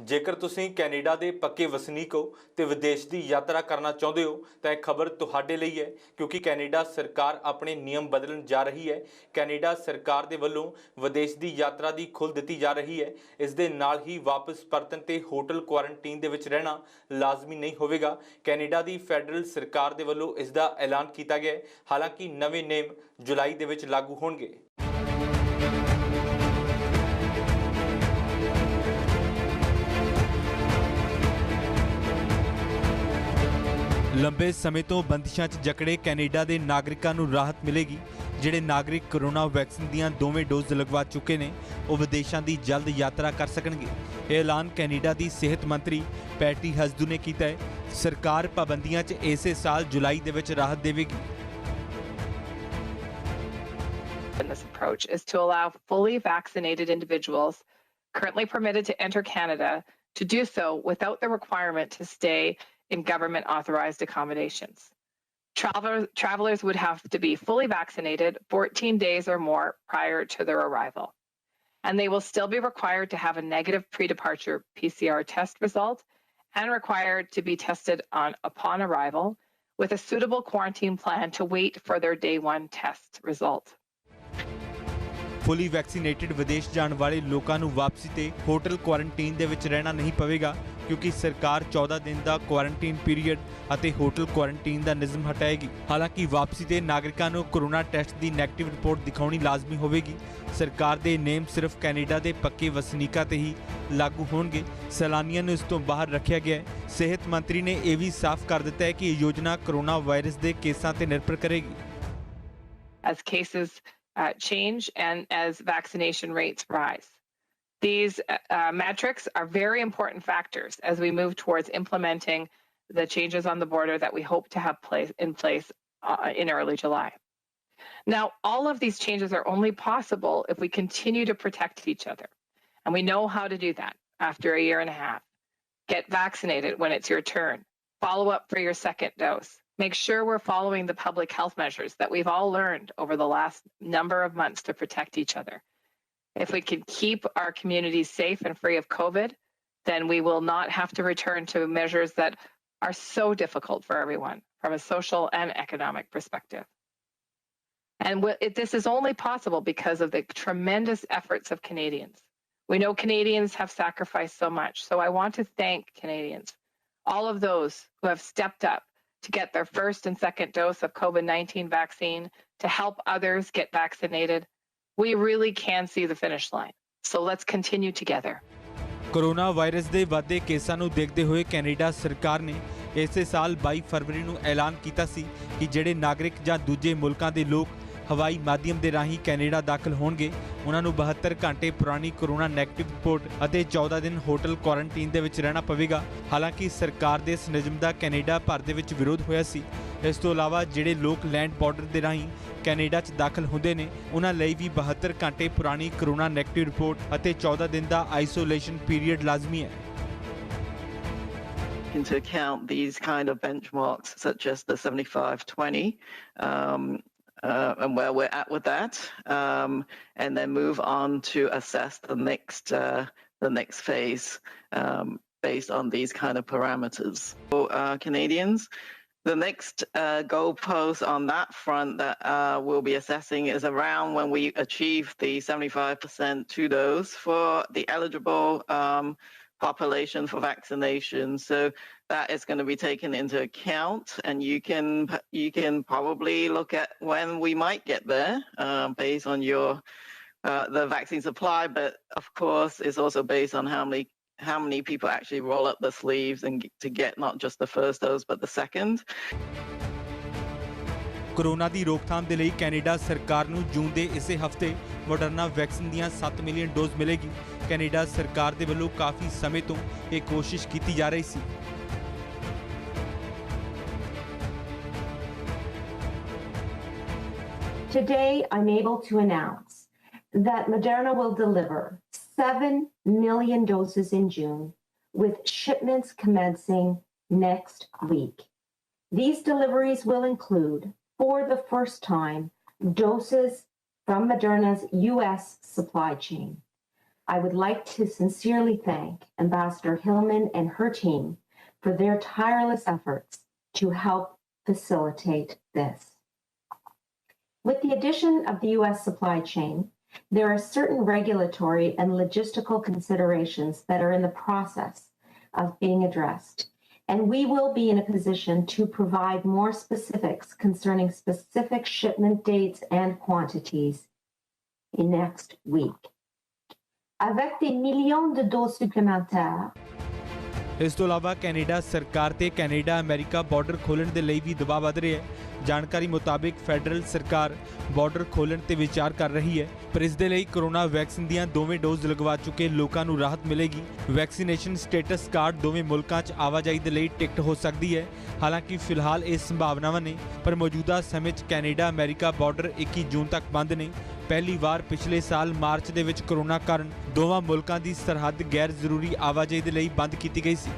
ਜੇਕਰ ਤੁਸੀਂ ਕੈਨੇਡਾ ਦੇ ਪੱਕੇ ਵਸਨੀਕ ਹੋ ਤੇ ਵਿਦੇਸ਼ ਦੀ ਯਾਤਰਾ ਕਰਨਾ ਚਾਹੁੰਦੇ ਹੋ ਤਾਂ ਇਹ ਖਬਰ ਤੁਹਾਡੇ ਲਈ ਹੈ, ਕਿਉਂਕਿ ਕੈਨੇਡਾ ਸਰਕਾਰ ਆਪਣੇ ਨਿਯਮ ਬਦਲਣ ਜਾ ਰਹੀ ਹੈ। ਕੈਨੇਡਾ ਸਰਕਾਰ ਦੇ ਵੱਲੋਂ ਵਿਦੇਸ਼ ਦੀ ਯਾਤਰਾ ਦੀ ਖੁੱਲ੍ਹ ਦਿੱਤੀ ਜਾ ਰਹੀ ਹੈ। ਇਸ ਦੇ ਨਾਲ ਹੀ ਵਾਪਸ ਪਰਤਣ ਤੇ ਹੋਟਲ ਕੁਆਰੰਟੀਨ ਦੇ ਵਿੱਚ ਰਹਿਣਾ ਲਾਜ਼ਮੀ ਨਹੀਂ ਹੋਵੇਗਾ। ਕੈਨੇਡਾ ਦੀ ਫੈਡਰਲ ਸਰਕਾਰ ਦੇ ਵੱਲੋਂ ਇਸ ਦਾ ਐਲਾਨ ਕੀਤਾ ਗਿਆ ਹੈ। ਹਾਲਾਂਕਿ ਨਵੇਂ ਨਿਯਮ ਜੁਲਾਈ ਦੇ ਵਿੱਚ ਲਾਗੂ ਹੋਣਗੇ। ਲੰਬੇ ਸਮੇਂ ਤੋਂ ਬੰਦਿਸ਼ਾਂ 'ਚ ਜਕੜੇ ਕੈਨੇਡਾ ਦੇ ਨਾਗਰਿਕਾਂ ਨੂੰ ਰਾਹਤ ਮਿਲੇਗੀ। ਜਿਹੜੇ ਨਾਗਰਿਕ ਕੋਰੋਨਾ ਵੈਕਸੀਨ ਦੀਆਂ ਦੋਵੇਂ ਡੋਜ਼ ਲਗਵਾ ਚੁੱਕੇ ਨੇ ਉਹ ਵਿਦੇਸ਼ਾਂ ਦੀ ਜਲਦ ਯਾਤਰਾ ਕਰ ਸਕਣਗੇ। ਇਹ ਐਲਾਨ ਕੈਨੇਡਾ ਦੀ ਸਿਹਤ ਮੰਤਰੀ ਪੈਟੀ ਹਸਦੂ ਨੇ ਕੀਤਾ ਹੈ। ਸਰਕਾਰ ਪਾਬੰਦੀਆਂ 'ਚ ਇਸੇ ਸਾਲ ਜੁਲਾਈ ਦੇ ਵਿੱਚ ਰਾਹਤ ਦੇਵੇਗੀ। This approach is to allow fully vaccinated individuals currently permitted to enter Canada to do so without the requirement to stay in government authorized accommodations. Travelers would have to be fully vaccinated 14 days or more prior to their arrival. And they will still be required to have a negative pre-departure PCR test result and required to be tested upon arrival with a suitable quarantine plan to wait for their day one test result. Fully vaccinated ਵਿਦੇਸ਼ ਜਾਣ ਵਾਲੇ ਲੋਕਾਂ ਨੂੰ ਵਾਪਸੀ ਤੇ hotel quarantine ਦੇ ਵਿੱਚ ਰਹਿਣਾ ਨਹੀਂ ਪਵੇਗਾ, ਕਿਉਂਕਿ ਸਰਕਾਰ 14 ਦਿਨ ਦਾ ਕੁਆਰੰਟੀਨ ਪੀਰੀਅਡ ਅਤੇ ਹੋਟਲ ਕੁਆਰੰਟੀਨ ਦਾ ਨਿਯਮ ਹਟਾਏਗੀ। ਹਾਲਾਂਕਿ ਵਾਪਸੀ ਤੇ ਨਾਗਰਿਕਾਂ ਨੂੰ ਕੋਰੋਨਾ ਟੈਸਟ ਦੀ ਨੈਗੇਟਿਵ ਰਿਪੋਰਟ ਦਿਖਾਉਣੀ ਲਾਜ਼ਮੀ ਹੋਵੇਗੀ। ਸਰਕਾਰ ਦੇ ਨਿਯਮ ਸਿਰਫ ਕੈਨੇਡਾ ਦੇ ਪੱਕੇ ਵਸਨੀਕਾਂ ਤੇ ਹੀ ਲਾਗੂ ਹੋਣਗੇ। ਸੈਲਾਨੀਆਂ ਨੂੰ ਇਸ ਤੋਂ ਬਾਹਰ ਰੱਖਿਆ ਗਿਆ ਹੈ। ਸਿਹਤ ਮੰਤਰੀ ਨੇ ਇਹ ਵੀ ਸਾਫ਼ ਕਰ ਦਿੱਤਾ ਹੈ ਕਿ ਇਹ ਯੋਜਨਾ ਕੋਰੋਨਾ ਵਾਇਰਸ ਦੇ ਕੇਸਾਂ ਤੇ ਨਿਰਭਰ ਕਰੇਗੀ। As cases change and as vaccination rates rise. These metrics are very important factors as we move towards implementing the changes on the border that we hope to have in place in early July. Now, all of these changes are only possible if we continue to protect each other. And we know how to do that after a year and a half. Get vaccinated when it's your turn. Follow up for your second dose. Make sure we're following the public health measures that we've all learned over the last number of months to protect each other. If we can keep our communities safe and free of COVID, then we will not have to return to measures that are so difficult for everyone from a social and economic perspective. And this is only possible because of the tremendous efforts of Canadians. We know Canadians have sacrificed so much, so I want to thank Canadians, all of those who have stepped up to get their first and second dose of COVID-19 vaccine, to help others get vaccinated. We really can see the finish line. So let's continue together. Corona virus ਦੇ ਵੱਧਦੇ ਕੇਸਾਂ ਨੂੰ ਦੇਖਦੇ ਹੋਏ Canada ਸਰਕਾਰ ਨੇ ਇਸੇ ਸਾਲ 22 ਫਰਵਰੀ ਨੂੰ ਐਲਾਨ ਕੀਤਾ ਸੀ ਕਿ ਜਿਹੜੇ ਨਾਗਰਿਕ ਜਾਂ ਦੂਜੇ ਮੁਲਕਾਂ ਦੇ ਲੋਕ ਹਵਾਈ ਮਾਧਿਅਮ ਦੇ ਰਾਹੀਂ ਕੈਨੇਡਾ ਦਾਖਲ ਹੋਣਗੇ ਉਹਨਾਂ ਨੂੰ 72 ਘੰਟੇ ਪੁਰਾਣੀ ਕੋਰੋਨਾ ਨੈਗੇਟਿਵ ਰਿਪੋਰਟ ਅਤੇ 14 ਦਿਨ ਹੋਟਲ ਕੁਆਰੰਟੀਨ ਦੇ ਵਿੱਚ ਰਹਿਣਾ ਪਵੇਗਾ। ਹਾਲਾਂਕਿ ਸਰਕਾਰ ਦੇ ਇਸ ਨਿਯਮ ਦਾ ਕੈਨੇਡਾ ਭਰ ਦੇ ਵਿੱਚ ਵਿਰੋਧ ਹੋਇਆ ਸੀ। ਇਸ ਤੋਂ ਇਲਾਵਾ ਜਿਹੜੇ ਲੋਕ ਲੈਂਡ ਬਾਰਡਰ ਦੇ ਰਾਹੀਂ ਕੈਨੇਡਾ 'ਚ ਦਾਖਲ ਹੁੰਦੇ ਨੇ ਉਹਨਾਂ ਲਈ ਵੀ 72 ਘੰਟੇ ਪੁਰਾਣੀ ਕੋਰੋਨਾ ਨੈਗੇਟਿਵ ਰਿਪੋਰਟ ਅਤੇ 14 ਦਿਨ ਦਾ ਆਈਸੋਲੇਸ਼ਨ ਪੀਰੀਅਡ ਲਾਜ਼ਮੀ ਹੈ। Into account these kind of benchmarks such as the 75-20 and where we're at with that, and then move on to assess the next phase based on these kind of parameters. For Canadians, the next goalpost on that front that we'll be assessing is around when we achieve the 75% to dose for the eligible population for vaccination. So that is going to be taken into account, and you can probably look at when we might get there based on your the vaccine supply, but of course it's also based on how many people actually roll up the sleeves and to get not just the first dose but the second. Corona ਦੀ ਰੋਕਥਾਮ ਦੇ ਲਈ Canada ਸਰਕਾਰ ਨੂੰ ਜੂਨ ਦੇ ਇਸੇ ਹਫ਼ਤੇ Moderna vaccine ਦੀਆਂ 7 million dose ਮਿਲੇਗੀ। ਕੈਨੇਡਾ ਸਰਕਾਰ ਦੇ ਵੱਲੋਂ ਕਾਫੀ ਸਮੇਂ ਤੋਂ ਇਹ ਕੋਸ਼ਿਸ਼ ਕੀਤੀ ਜਾ ਰਹੀ ਸੀ। Today, I'm able to announce that Moderna will deliver 7 million doses in June, with shipments commencing next week. These deliveries will include, for the first time, doses from Moderna's U.S. supply chain. I would like to sincerely thank Ambassador Hillman and her team for their tireless efforts to help facilitate this. With the addition of the U.S. supply chain, there are certain regulatory and logistical considerations that are in the process of being addressed, and we will be in a position to provide more specifics concerning specific shipment dates and quantities in next week. Avec des millions de doses supplémentaires, ਇਸ ਤੋਂ ਇਲਾਵਾ Canada ਸਰਕਾਰ ਤੇ Canada America border ਖੋਲ੍ਹਣ ਦੇ ਲਈ ਵੀ ਦਬਾਅ ਵਧ ਰਿਹਾ ਹੈ। ਜਾਣਕਾਰੀ ਮੁਤਾਬਿਕ ਫੈਡਰਲ ਸਰਕਾਰ ਬਾਰਡਰ ਖੋਲ੍ਹਣ ਤੇ ਵਿਚਾਰ ਕਰ ਰਹੀ ਹੈ, ਪਰ ਇਸ ਦੇ ਲਈ ਕੋਰੋਨਾ ਵੈਕਸੀਨ ਦੀਆਂ ਦੋਵੇਂ ਡੋਜ਼ ਲਗਵਾ ਚੁੱਕੇ ਲੋਕਾਂ ਨੂੰ ਰਾਹਤ ਮਿਲੇਗੀ। ਵੈਕਸੀਨੇਸ਼ਨ ਸਟੇਟਸ ਕਾਰਡ ਦੋਵੇਂ ਮੁਲਕਾਂ 'ਚ ਆਵਾਜਾਈ ਦੇ ਲਈ ਟਿਕਟ ਹੋ ਸਕਦੀ ਹੈ। ਹਾਲਾਂਕਿ ਫਿਲਹਾਲ ਇਹ ਸੰਭਾਵਨਾਵਾਂ ਨੇ, ਪਰ ਮੌਜੂਦਾ ਸਮੇਂ 'ਚ ਕੈਨੇਡਾ ਅਮਰੀਕਾ ਬਾਰਡਰ 21 ਜੂਨ ਤੱਕ ਬੰਦ ਨੇ। ਪਹਿਲੀ ਵਾਰ ਪਿਛਲੇ ਸਾਲ ਮਾਰਚ ਦੇ ਵਿੱਚ ਕੋਰੋਨਾ ਕਾਰਨ ਦੋਵਾਂ ਮੁਲਕਾਂ ਦੀ ਸਰਹੱਦ ਗੈਰ ਜ਼ਰੂਰੀ ਆਵਾਜਾਈ ਦੇ ਲਈ ਬੰਦ ਕੀਤੀ ਗਈ ਸੀ।